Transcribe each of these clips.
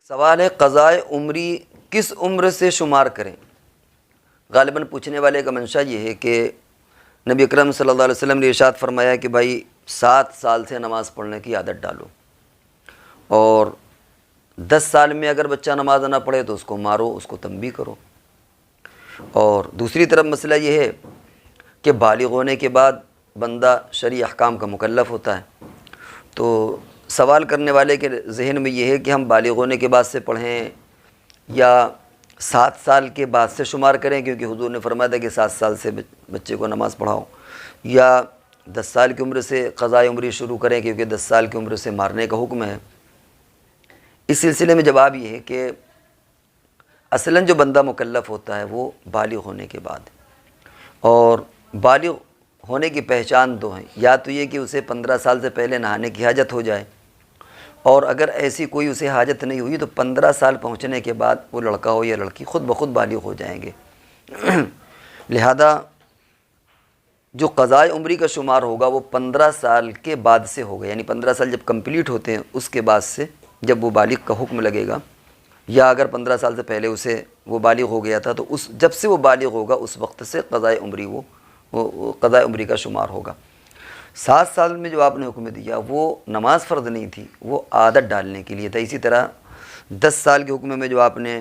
سوال ہے قضائے عمری کس عمر سے شمار کریں؟ غالباً پوچھنے والے کا منشا یہ ہے کہ نبی اکرم صلی اللہ علیہ وسلم نے ارشاد فرمایا کہ بھائی 7 سال سے نماز پڑھنے کی عادت ڈالو، اور 10 سال میں اگر بچہ نماز نہ پڑھے تو اس کو مارو، اس کو تنبیہ کرو۔ اور دوسری طرف مسئلہ یہ ہے کہ بالغ ہونے کے بعد بندہ شرعی احکام کا مکلف ہوتا ہے، تو سوال کرنے والے کے ذہن میں یہ ہے کہ ہم بالغ ہونے کے بعد سے پڑھیں یا 7 سال کے بعد سے شمار کریں، کیونکہ حضور نے فرمایا تھا کہ 7 سال سے بچے کو نماز پڑھاؤ، یا 10 سال کی عمر سے قضائے عمری شروع کریں کیونکہ 10 سال کی عمر سے مارنے کا حکم ہے۔ اس سلسلے میں جواب یہ ہے کہ اصلاً جو بندہ مکلف ہوتا ہے وہ بالغ ہونے کے بعد، اور بالغ ہونے کی پہچان 2 ہیں، یا تو یہ کہ اسے 15 سال سے پہلے نہانے کی حاجت ہو جائے، اور اگر ایسی کوئی اسے حاجت نہیں ہوئی تو 15 سال پہنچنے کے بعد وہ لڑکا ہو یا لڑکی خود بخود بالغ ہو جائیں گے۔ لہذا جو قضائے عمری کا شمار ہوگا وہ 15 سال کے بعد سے ہوگا، یعنی 15 سال جب کمپلیٹ ہوتے ہیں اس کے بعد سے جب وہ بالغ کا حکم لگے گا، یا اگر 15 سال سے پہلے اسے وہ بالغ ہو گیا تھا تو جب سے وہ بالغ ہوگا اس وقت سے قضائے عمری وہ قضائے عمری کا شمار ہوگا۔ 7 سال میں جو آپ نے حکم دیا وہ نماز فرض نہیں تھی، وہ عادت ڈالنے کے لیے تھا۔ اسی طرح 10 سال کے حکم میں جو آپ نے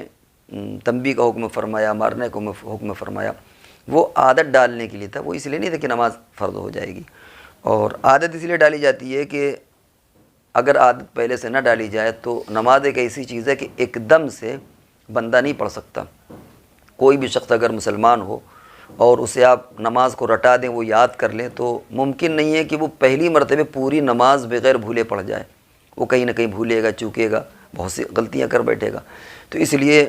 تنبیہ کا حکم فرمایا، مارنے کا حکم فرمایا، وہ عادت ڈالنے کے لیے تھا، وہ اس لیے نہیں تھا کہ نماز فرض ہو جائے گی۔ اور عادت اس لیے ڈالی جاتی ہے کہ اگر عادت پہلے سے نہ ڈالی جائے تو نماز ایک ایسی چیز ہے کہ ایک دم سے بندہ نہیں پڑھ سکتا۔ کوئی بھی شخص اگر مسلمان ہو اور اسے آپ نماز کو رٹا دیں، وہ یاد کر لیں، تو ممکن نہیں ہے کہ وہ پہلی مرتبہ پوری نماز بغیر بھولے پڑھ جائے، وہ کہیں نہ کہیں بھولے گا، چوکے گا، بہت سی غلطیاں کر بیٹھے گا۔ تو اس لیے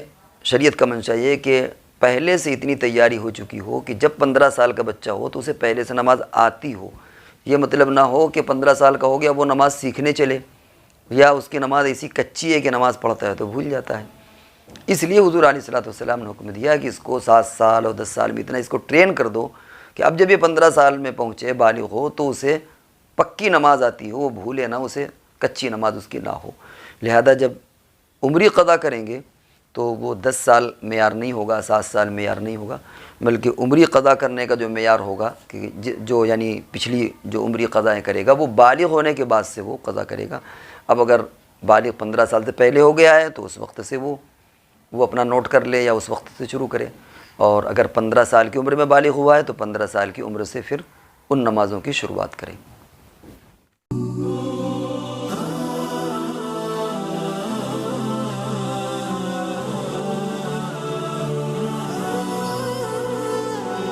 شریعت کا منشا یہ ہے کہ پہلے سے اتنی تیاری ہو چکی ہو کہ جب 15 سال کا بچہ ہو تو اسے پہلے سے نماز آتی ہو۔ یہ مطلب نہ ہو کہ 15 سال کا ہو گیا وہ نماز سیکھنے چلے، یا اس کی نماز ایسی کچی ہے کہ نماز پڑھتا ہے تو بھول جاتا ہے۔ اس لیے حضور علیہ الصلوۃ والسلام نے حکم دیا کہ اس کو 7 سال اور 10 سال میں اتنا اس کو ٹرین کر دو کہ اب جب یہ 15 سال میں پہنچے، بالغ ہو، تو اسے پکی نماز آتی ہو، وہ بھولے نہ، اسے کچی نماز اس کی نہ ہو۔ لہذا جب عمری قضا کریں گے تو وہ 10 سال معیار نہیں ہوگا، 7 سال معیار نہیں ہوگا، بلکہ عمری قضا کرنے کا جو معیار ہوگا کہ جو یعنی پچھلی جو عمری قضائیں کرے گا وہ بالغ ہونے کے بعد سے وہ قضا کرے گا۔ اب اگر بالغ 15 سال سے پہلے ہو گیا ہے تو اس وقت سے وہ اپنا نوٹ کر لے یا اس وقت سے شروع کرے، اور اگر 15 سال کی عمر میں بالغ ہوا ہے تو 15 سال کی عمر سے پھر ان نمازوں کی شروعات کریں۔